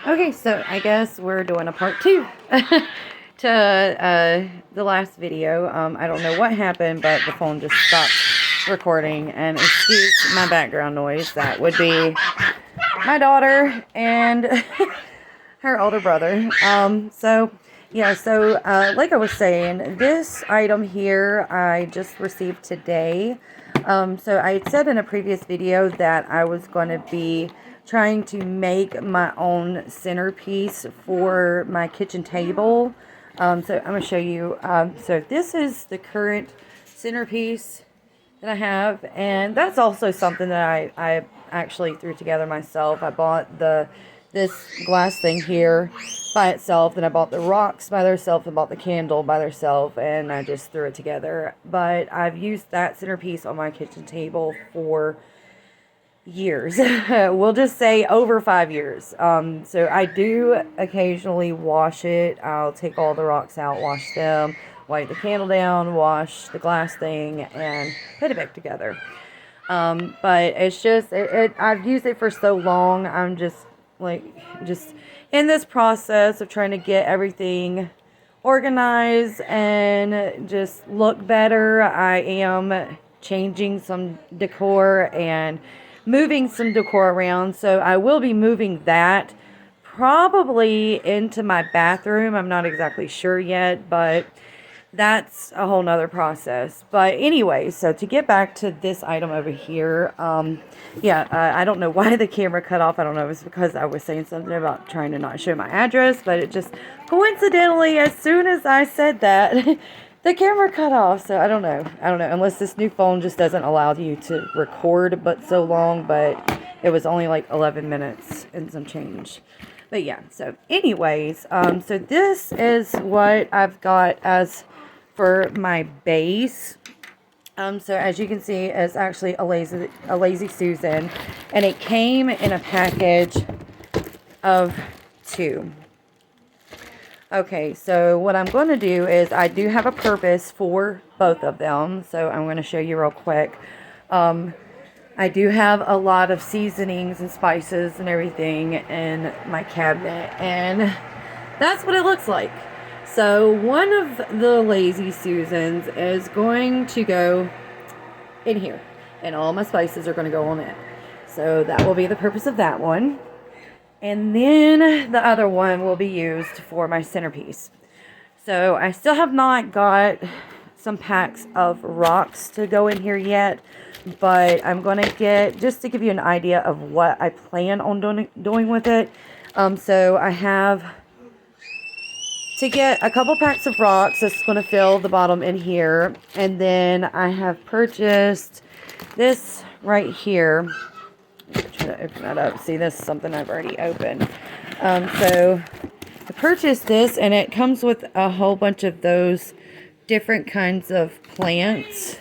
Okay, so I guess we're doing a part 2 to the last video. I don't know what happened, but the phone just stopped recording. And excuse my background noise. That would be my daughter and her older brother. Like I was saying, this item here I just received today. So I had said in a previous video that I was going to be trying to make my own centerpiece for my kitchen table. So I'm going to show you. So this is the current centerpiece that I have, and that's also something that I actually threw together myself. I bought this glass thing here by itself, then I bought the rocks by themselves and bought the candle by themselves, and I just threw it together. But I've used that centerpiece on my kitchen table for years. We'll just say over 5 years. So I do occasionally wash it. I'll take all the rocks out, wash them, wipe the candle down, wash the glass thing, and put it back together. But it's just, I've used it for so long. I'm just in this process of trying to get everything organized and just look better. I am changing some decor and moving some decor around, so I will be moving that probably into my bathroom. I'm not exactly sure yet, but that's a whole nother process. But anyway, so to get back to this item over here, I don't know why the camera cut off. I don't know if it's because I was saying something about trying to not show my address, but it just coincidentally, as soon as I said that, the camera cut off. So I don't know, unless this new phone just doesn't allow you to record but so long. But it was only like 11 minutes and some change. But yeah, so anyways, so this is what I've got as for my base. So as you can see, it's actually a lazy Susan, and it came in a package of 2. Okay, so what I'm going to do is I do have a purpose for both of them, so I'm going to show you real quick. I do have a lot of seasonings and spices and everything in my cabinet, and that's what it looks like. So one of the Lazy Susans is going to go in here, and all my spices are going to go on it. So that will be the purpose of that one. And then the other one will be used for my centerpiece. So I still have not got some packs of rocks to go in here yet, but I'm going to get, just to give you an idea of what I plan on doing with it. So I have to get a couple packs of rocks. That's going to fill the bottom in here. And then I have purchased this right here. Try to open that up. See, this is something I've already opened. So I purchased this, and it comes with a whole bunch of those different kinds of plants,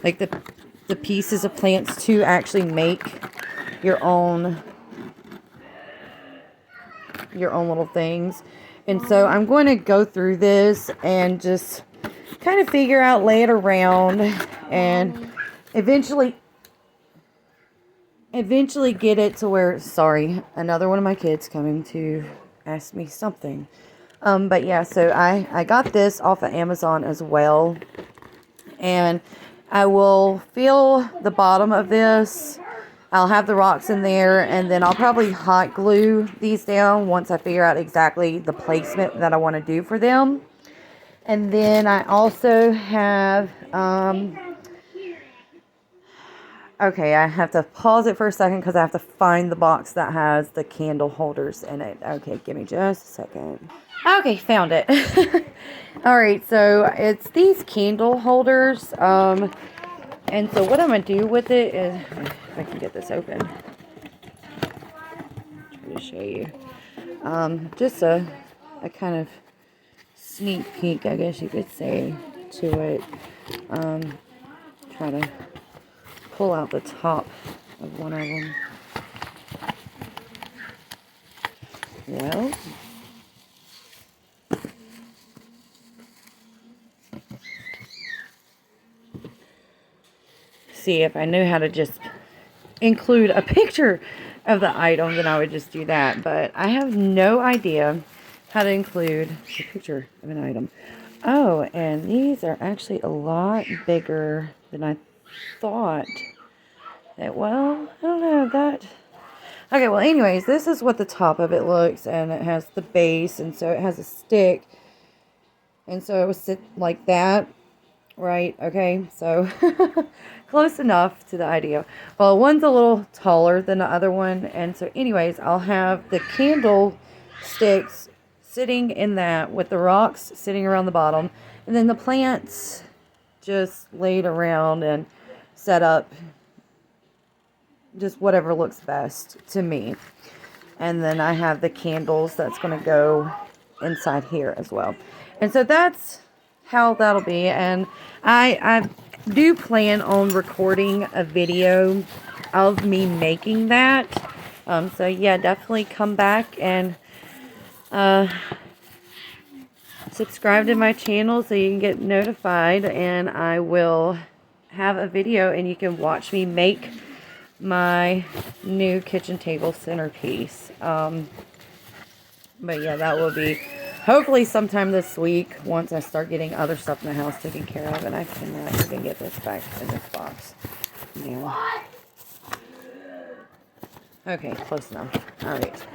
like the pieces of plants to actually make your own little things. And so I'm going to go through this and just kind of figure out, lay it around, and eventually get it to where, sorry, another one of my kids coming to ask me something. But yeah, so I got this off of Amazon as well, and I will fill the bottom of this. I'll have the rocks in there, and then I'll probably hot glue these down once I figure out exactly the placement that I want to do for them. And then I also have, okay, I have to pause it for a second because I have to find the box that has the candle holders in it. Okay, give me just a second. Okay, found it. Alright, so it's these candle holders. And so what I'm going to do with it is, if I can get this open, try to show you. Just a kind of sneak peek, I guess you could say, to it. Try to pull out the top of one of them. Well, see if I knew how to just include a picture of the item, then I would just do that. But I have no idea how to include a picture of an item. Oh, and these are actually a lot bigger than I thought. Well, I don't know that. Okay, well, anyways, this is what the top of it looks, and it has the base, and so it has a stick, and so it would sit like that, right? Okay, so close enough to the idea. Well, one's a little taller than the other one, and so anyways, I'll have the candle sticks sitting in that with the rocks sitting around the bottom, and then the plants just laid around and set up just whatever looks best to me. And then I have the candles that's going to go inside here as well. And so that's how that'll be. And I do plan on recording a video of me making that. So yeah, definitely come back and subscribe to my channel so you can get notified, and I will have a video and you can watch me make my new kitchen table centerpiece. But yeah, that will be hopefully sometime this week once I start getting other stuff in the house taken care of, and I cannot even get this back in this box now. Okay, close enough. All right.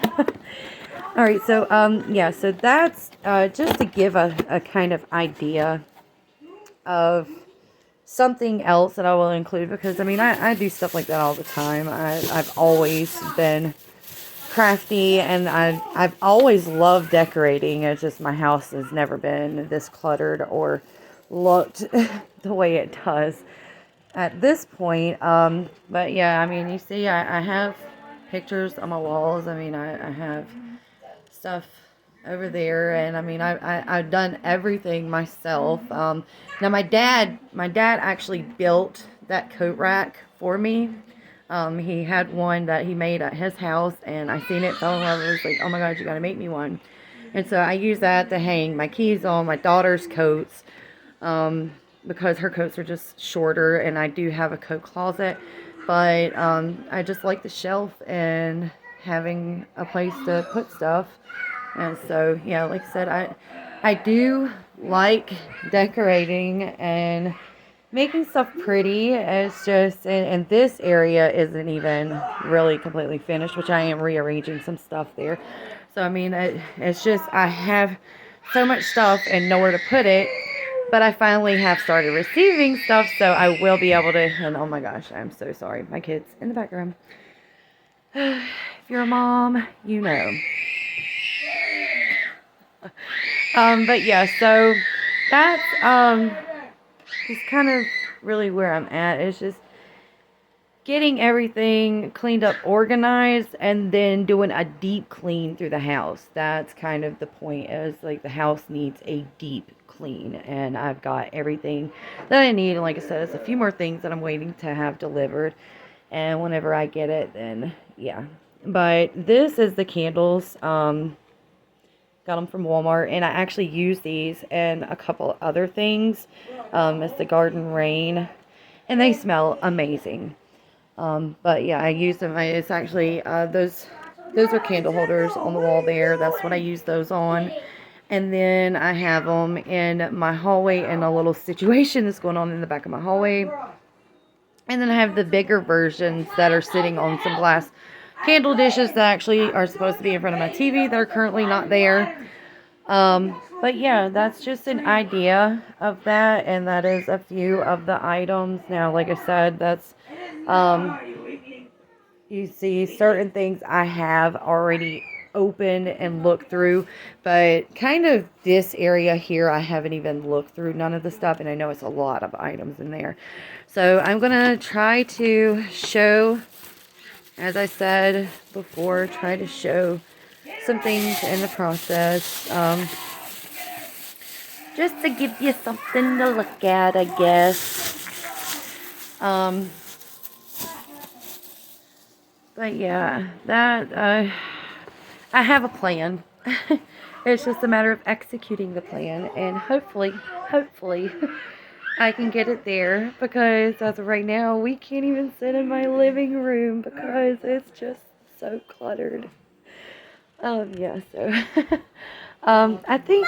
All right, so yeah, so that's just to give a kind of idea of something else that I will include, because I mean I do stuff like that all the time. I've always been crafty, and I've always loved decorating. It's just my house has never been this cluttered or looked the way it does at this point. But yeah, I mean, you see I have pictures on my walls. I mean, I have stuff over there, and I mean I've done everything myself. Now my dad actually built that coat rack for me. He had one that he made at his house, and I seen it, fell in love. I was like, oh my god, you gotta make me one. And so I use that to hang my keys on, my daughter's coats, because her coats are just shorter, and I do have a coat closet. But I just like the shelf and having a place to put stuff. And so, yeah, like I said, I do like decorating and making stuff pretty. It's just, and this area isn't even really completely finished, which I am rearranging some stuff there. So, I mean, it's just, I have so much stuff and nowhere to put it. But I finally have started receiving stuff, so I will be able to, and oh my gosh, I'm so sorry. My kid's in the background. If you're a mom, you know. But yeah, so that's just kind of really where I'm at. It's just getting everything cleaned up, organized, and then doing a deep clean through the house. That's kind of the point, is like the house needs a deep clean, and I've got everything that I need. And like I said, it's a few more things that I'm waiting to have delivered, and whenever I get it, then yeah. But this is the candles. Got them from Walmart, and I actually use these and a couple other things. It's the Garden Rain, and they smell amazing. But yeah, I use them. It's actually those are candle holders on the wall there. That's what I use those on. And then I have them in my hallway in a little situation that's going on in the back of my hallway. And then I have the bigger versions that are sitting on some glass candle dishes that actually are supposed to be in front of my TV that are currently not there. But yeah, that's just an idea of that, and that is a few of the items. Now, like I said, that's you see certain things I have already opened and looked through, but kind of this area here I haven't even looked through none of the stuff, and I know it's a lot of items in there. So I'm gonna try to show, as I said before, try to show some things in the process, just to give you something to look at, I guess. But yeah, that I have a plan. It's just a matter of executing the plan, and hopefully I can get it there, because as of right now, we can't even sit in my living room because it's just so cluttered. Yeah, so I think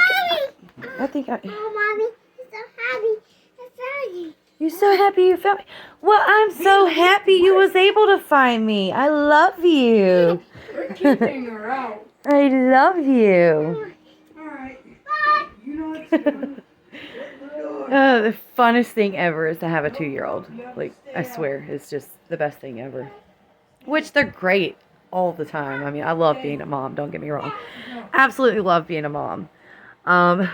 Oh, Mommy, I'm so happy. I found you. you're so happy you found me. Well, I'm so happy you was able to find me. I love you. We're keeping her out. I love you. Alright. You know what to do. The funnest thing ever is to have a 2-year-old. Like, I swear, it's just the best thing ever. Which they're great all the time. I mean, I love being a mom, don't get me wrong. Absolutely love being a mom. But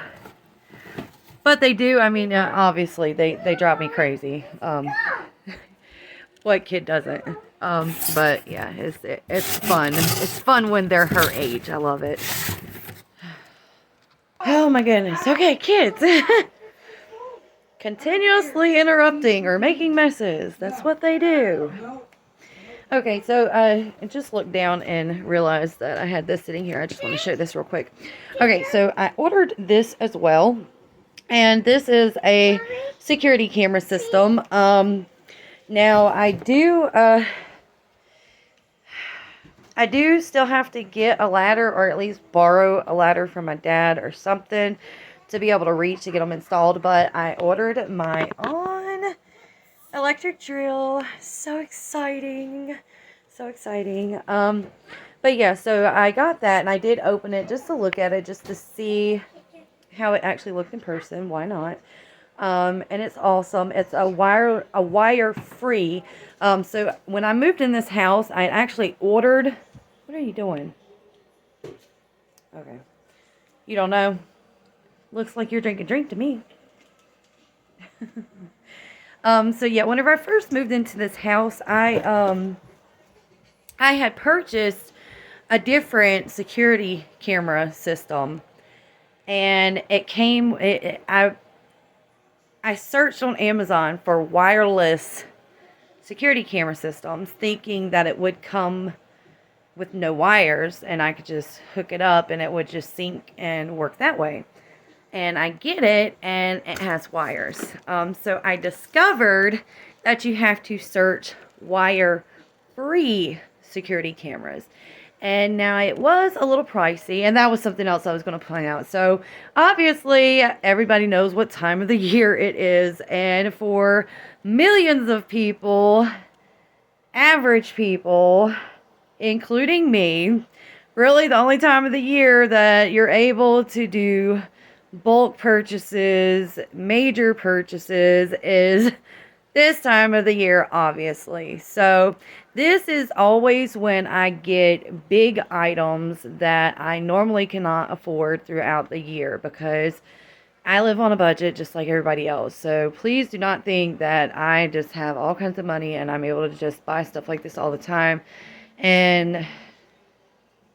they do, I mean, obviously, they drive me crazy. What kid doesn't? But yeah, it's fun. It's fun when they're her age. I love it. Oh my goodness. Okay, kids. Continuously interrupting or making messes. That's what they do. Okay, so I just looked down and realized that I had this sitting here. I just want to show this real quick. Okay, so I ordered this as well. And this is a security camera system. Now I do still have to get a ladder, or at least borrow a ladder from my dad or something to be able to reach to get them installed. But I ordered my own electric drill. So exciting. So exciting. But yeah, so I got that and I did open it just to look at it, just to see how it actually looked in person. Why not? And it's awesome. It's a wire free. So when I moved in this house, I actually ordered. What are you doing? Okay. You don't know. Looks like you're drinking drink to me. So yeah, whenever I first moved into this house, I had purchased a different security camera system, and it came. I searched on Amazon for wireless security camera systems, thinking that it would come with no wires and I could just hook it up and it would just sync and work that way. And I get it, and it has wires. So I discovered that you have to search wire-free security cameras. And now it was a little pricey, and that was something else I was going to point out. So obviously everybody knows what time of the year it is, and for millions of people, average people, including me, really the only time of the year that you're able to do bulk purchases, major purchases, is this time of the year, obviously. So this is always when I get big items that I normally cannot afford throughout the year, because I live on a budget just like everybody else. So please do not think that I just have all kinds of money and I'm able to just buy stuff like this all the time. And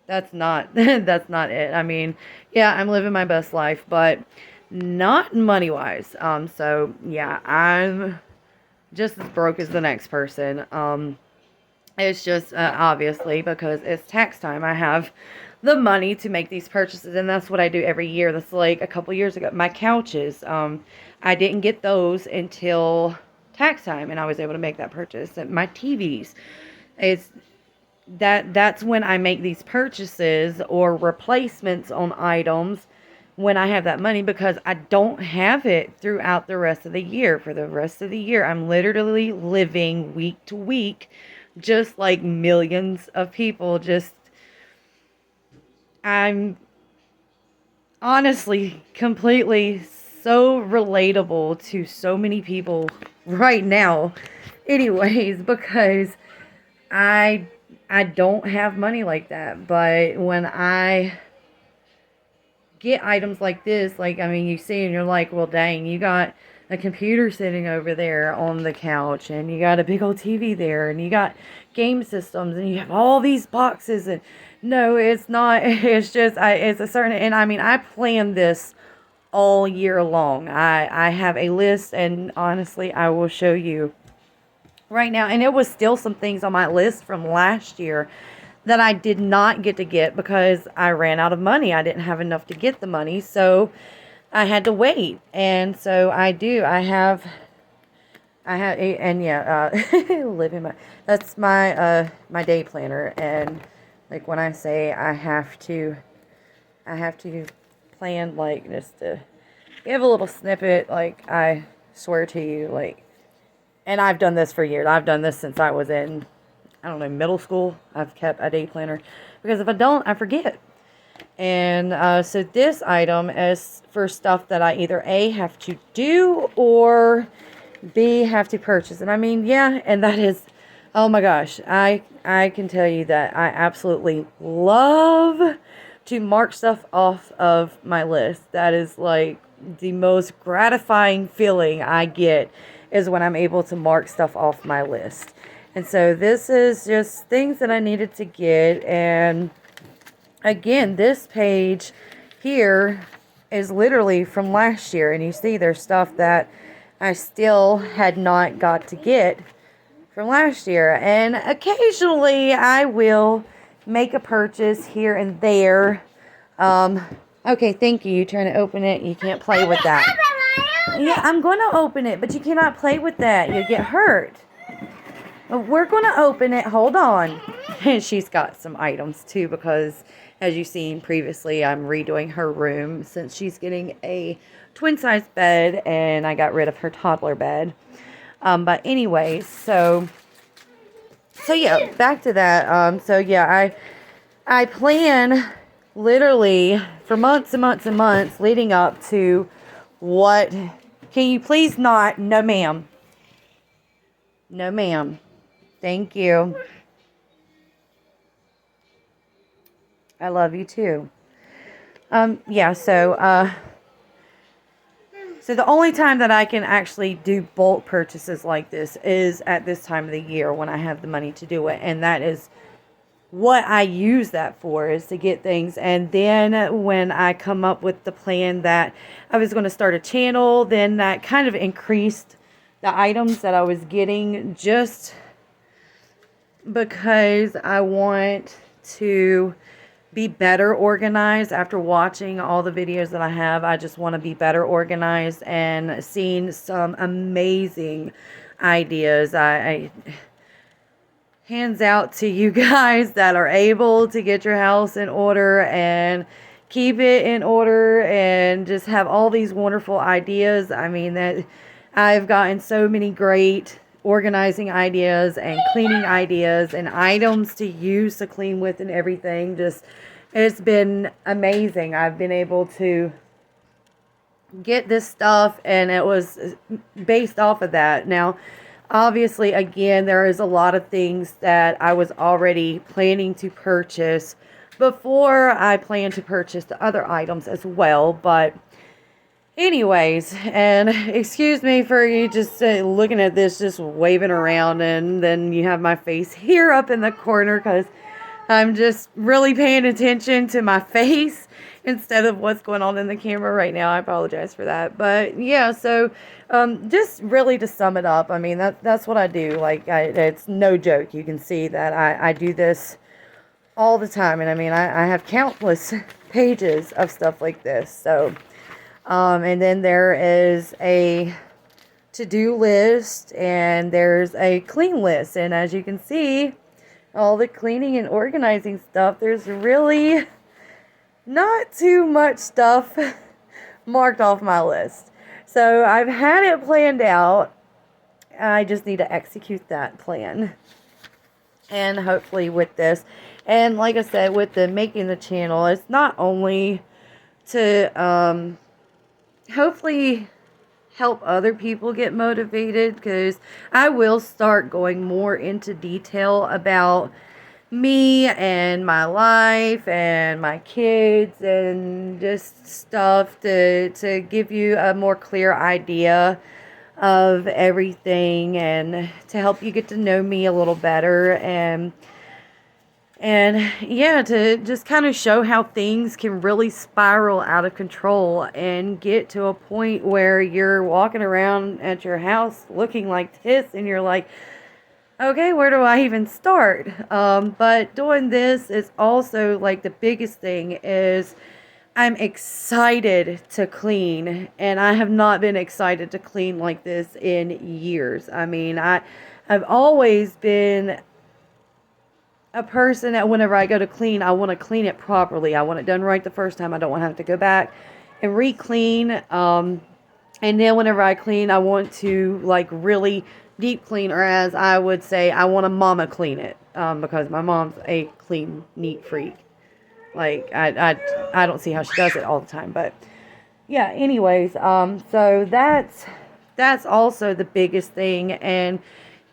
that's not that's not it. I mean, yeah, I'm living my best life, but not money wise. So yeah, I'm just as broke as the next person. It's just obviously because it's tax time, I have the money to make these purchases, and that's what I do every year. That's like a couple years ago. My couches, I didn't get those until tax time, and I was able to make that purchase. And my TVs, it's that's when I make these purchases or replacements on items when I have that money, because I don't have it throughout the rest of the year. For the rest of the year, I'm literally living week to week, just like millions of people. I'm honestly completely so relatable to so many people right now anyways, because I don't have money like that. But when I get items like this, like, I mean, you see and you're like, well, dang, you got a computer sitting over there on the couch, and you got a big old TV there, and you got game systems, and you have all these boxes. And no, it's not. It's just, it's a certain, and I mean, I planned this all year long. I have a list, and honestly, I will show you right now. And it was still some things on my list from last year that I did not get to get because I ran out of money. I didn't have enough to get the money, so I had to wait. And so I have and yeah, living my, that's my my day planner, and Like when I say I have to plan, like, just to give a little snippet, like, I swear to you, like, and I've done this for years. I've done this since I was in, I don't know, middle school. I've kept a day planner because if I don't, I forget. And so this item is for stuff that I either A, have to do, or B, have to purchase. And I mean, yeah, and that is, oh my gosh, I can tell you that I absolutely love to mark stuff off of my list. That is like the most gratifying feeling I get, is when I'm able to mark stuff off my list. And so this is just things that I needed to get. And again, this page here is literally from last year, and you see there's stuff that I still had not got to get from last year. And occasionally I will make a purchase here and there. Okay, thank you. You're trying to open it. You can't play with that. Yeah, I'm going to open it, but you cannot play with that. You'll get hurt. We're going to open it. Hold on. And she's got some items too, because as you've seen previously, I'm redoing her room since she's getting a twin-size bed, and I got rid of her toddler bed. But anyways, so yeah, back to that. So yeah, I plan literally for months and months and months leading up to what. Can you please not? No, ma'am. No, ma'am. Thank you. I love you too. Yeah, so the only time that I can actually do bulk purchases like this is at this time of the year when I have the money to do it. And that is what I use that for, is to get things. And then when I come up with the plan that I was going to start a channel, then that kind of increased the items that I was getting, just because I want to be better organized. After watching all the videos that I have, I just want to be better organized, and seeing some amazing ideas. I hands out to you guys that are able to get your house in order and keep it in order and just have all these wonderful ideas. I mean, that I've gotten so many great organizing ideas and cleaning ideas and items to use to clean with and everything. Just, it's been amazing. I've been able to get this stuff, and it was based off of that. Now, obviously, again, there is a lot of things that I was already planning to purchase before I plan to purchase the other items as well. But anyways, and excuse me for you just looking at this, just waving around, and then you have my face here up in the corner because I'm just really paying attention to my face instead of what's going on in the camera right now. I apologize for that. But yeah, so just really to sum it up, I mean, that's what I do. Like, it's no joke. You can see that I do this all the time. And I mean, I have countless pages of stuff like this. So, and then there is a to-do list, and there's a clean list. And as you can see, all the cleaning and organizing stuff, there's really not too much stuff marked off my list. So I've had it planned out. I just need to execute that plan. And hopefully with this, and like I said, with the making the channel, it's not only to hopefully help other people get motivated, because I will start going more into detail about me and my life and my kids and just stuff to give you a more clear idea of everything, and to help you get to know me a little better, and yeah, to just kind of show how things can really spiral out of control and get to a point where you're walking around at your house looking like this, and you're like, okay, where do I even start? But doing this is also, like, the biggest thing is I'm excited to clean, and I have not been excited to clean like this in years. I mean, I've always been a person that whenever I go to clean, I want to clean it properly. I want it done right the first time. I don't want to have to go back and re-clean. And then whenever I clean, I want to like really deep clean, or as I would say, I want to mama clean it, because my mom's a clean, neat freak. Like I don't see how she does it all the time, but yeah. Anyways, so that's also the biggest thing, and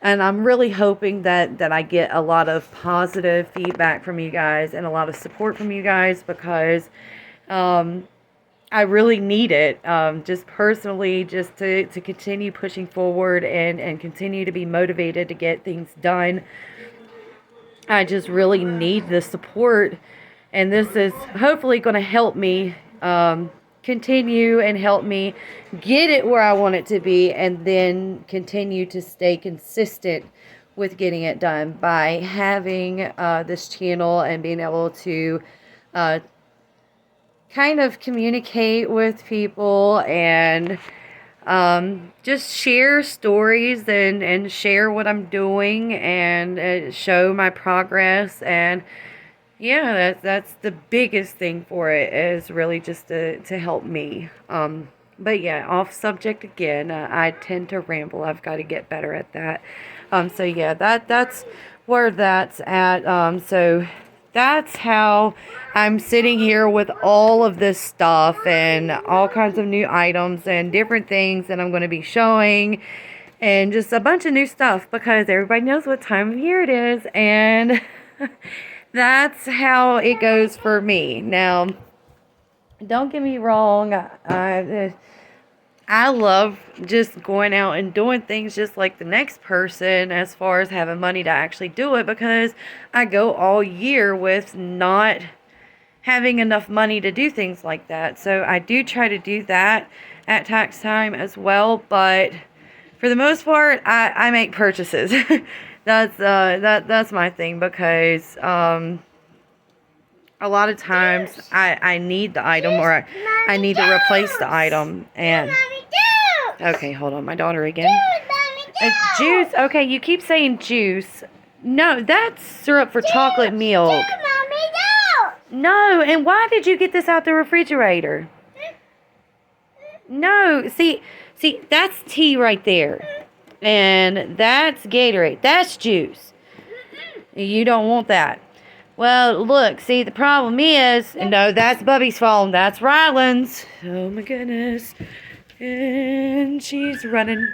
I'm really hoping that I get a lot of positive feedback from you guys and a lot of support from you guys, because I really need it, just personally, just to continue pushing forward and continue to be motivated to get things done. I just really need the support, and this is hopefully going to help me continue and help me get it where I want it to be, and then continue to stay consistent with getting it done by having this channel and being able to kind of communicate with people and just share stories and share what I'm doing and show my progress. And yeah, that's the biggest thing for it, is really just to help me. But yeah, off subject again. I tend to ramble. I've got to get better at that. So yeah, that's where that's at. So that's how I'm sitting here with all of this stuff and all kinds of new items and different things that I'm going to be showing, and just a bunch of new stuff, because everybody knows what time of year it is, and that's how it goes for me. Now, don't get me wrong, I love just going out and doing things just like the next person, as far as having money to actually do it, because I go all year with not having enough money to do things like that. So I do try to do that at tax time as well, but for the most part, I make purchases. That's my thing, because a lot of times I need the item, or I need to replace the item. And okay, hold on, my daughter again. Juice. Okay, you keep saying juice. No, that's syrup for chocolate milk. No, and why did you get this out the refrigerator? No, see, that's tea right there. And that's Gatorade. That's juice. You don't want that. Well, look, see, the problem is, no, that's Bubby's phone. That's Ryland's. Oh, my goodness. And she's running.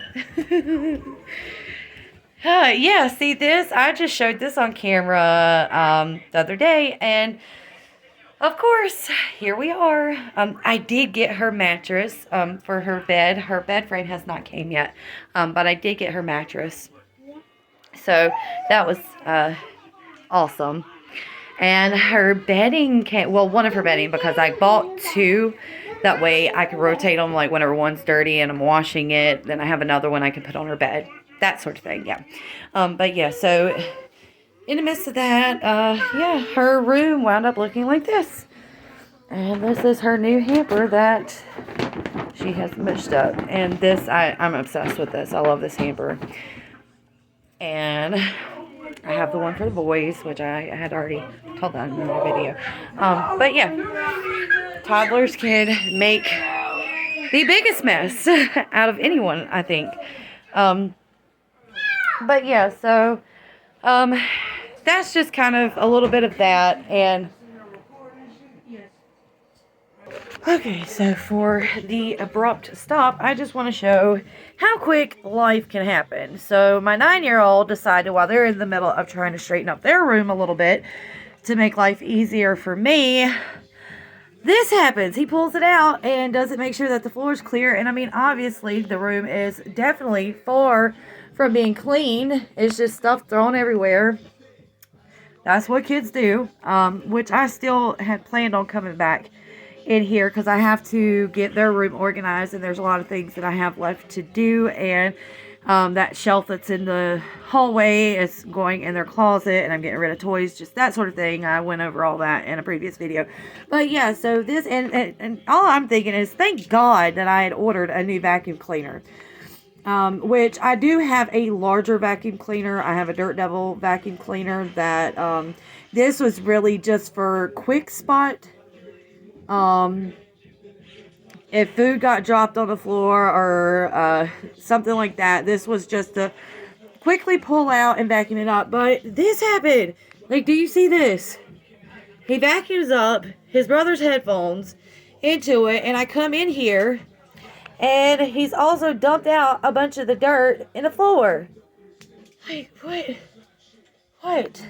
Yeah, see this? I just showed this on camera the other day, and of course, here we are. I did get her mattress for her bed. Her bed frame has not came yet, but I did get her mattress. So that was awesome. And her bedding came, well, one of her bedding, because I bought two. That way I can rotate them, like whenever one's dirty and I'm washing it, then I have another one I can put on her bed. That sort of thing, yeah. But yeah, so in the midst of that, yeah, her room wound up looking like this. And this is her new hamper that she has mushed up. And this, I'm obsessed with this. I love this hamper. And I have the one for the boys, which I had already told that in another video. But yeah, toddlers can make the biggest mess out of anyone, I think. But yeah, so that's just kind of a little bit of that. And okay, so for the abrupt stop, I just want to show how quick life can happen. So my 9-year-old decided, while they're in the middle of trying to straighten up their room a little bit to make life easier for me, this happens. He pulls it out and doesn't make sure that the floor is clear. And I mean, obviously, the room is definitely far from being clean. It's just stuff thrown everywhere. That's what kids do, which I still had planned on coming back in here, because I have to get their room organized, and there's a lot of things that I have left to do. And that shelf that's in the hallway is going in their closet, and I'm getting rid of toys, just that sort of thing. I went over all that in a previous video. But yeah, so this, and all I'm thinking is, thank God that I had ordered a new vacuum cleaner. which I do have a larger vacuum cleaner. I have a Dirt Devil vacuum cleaner that, this was really just for quick spot. If food got dropped on the floor or, something like that, this was just to quickly pull out and vacuum it up. But this happened. Like, do you see this? He vacuums up his brother's headphones into it, and I come in here, and he's also dumped out a bunch of the dirt in the floor. Like, what? What?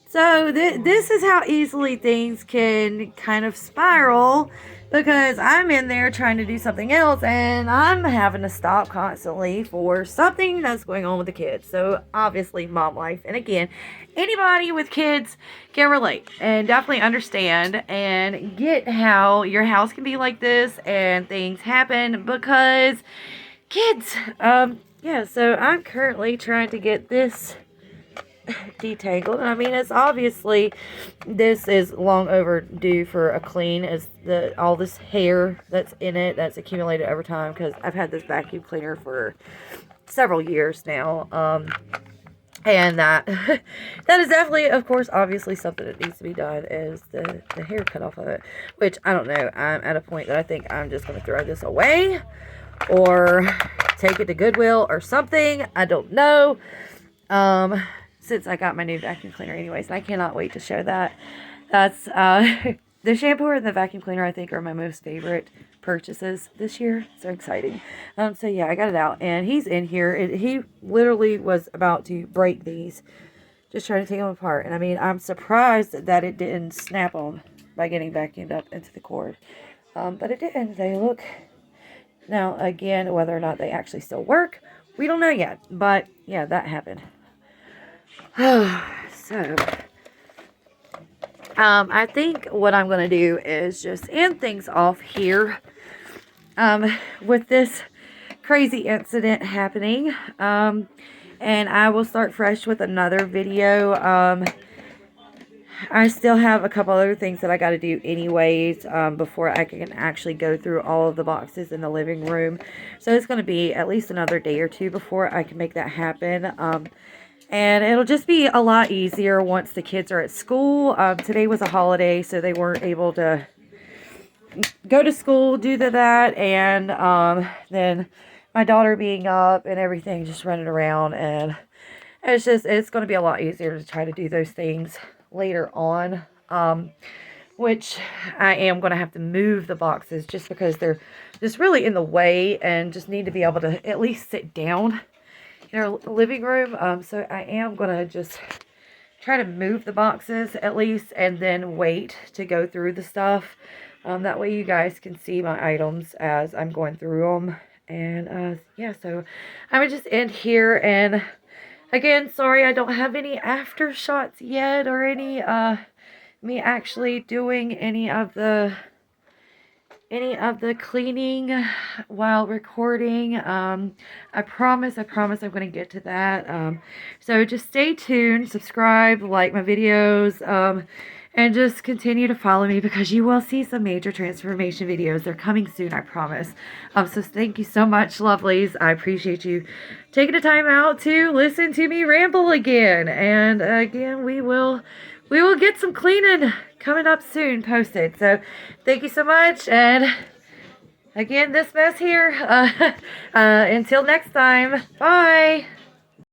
So this is how easily things can kind of spiral, because I'm in there trying to do something else and I'm having to stop constantly for something that's going on with the kids. So obviously mom life. And again, anybody with kids can relate and definitely understand and get how your house can be like this and things happen because kids. Yeah, so I'm currently trying to get this detangled. I mean, it's obviously, this is long overdue for a clean, as all this hair that's in it that's accumulated over time, because I've had this vacuum cleaner for several years now. And that that is definitely, of course, obviously something that needs to be done, is the hair cut off of it, which I don't know. I'm at a point that I think I'm just going to throw this away or take it to Goodwill or something. I don't know. Since I got my new vacuum cleaner anyways, and I cannot wait to show that. That's, the shampooer and the vacuum cleaner, I think, are my most favorite purchases this year. So exciting. So yeah, I got it out, and he's in here. He literally was about to break these, just trying to take them apart. And I mean, I'm surprised that it didn't snap on by getting vacuumed up into the cord. But it didn't. They look, now again, whether or not they actually still work, we don't know yet. But yeah, that happened. So, I think what I'm going to do is just end things off here, with this crazy incident happening, and I will start fresh with another video. I still have a couple other things that I got to do anyways, before I can actually go through all of the boxes in the living room, so it's going to be at least another day or two before I can make that happen. And it'll just be a lot easier once the kids are at school. Today was a holiday, so they weren't able to go to school due to that. And then my daughter being up and everything, just running around. And it's going to be a lot easier to try to do those things later on. Which I am going to have to move the boxes just because they're just really in the way and just need to be able to at least sit down in our living room. So I am going to just try to move the boxes at least, and then wait to go through the stuff. That way you guys can see my items as I'm going through them. And yeah, so I'm going to just end here. And again, sorry I don't have any after shots yet, or any me actually doing any of the cleaning while recording. I promise I'm going to get to that. So just stay tuned, subscribe, like my videos, and just continue to follow me, because you will see some major transformation videos. They're coming soon, I promise. So thank you so much, lovelies. I appreciate you taking the time out to listen to me ramble again. And again, we will get some cleaning coming up soon posted. So thank you so much. And again, this mess here. Until next time. Bye.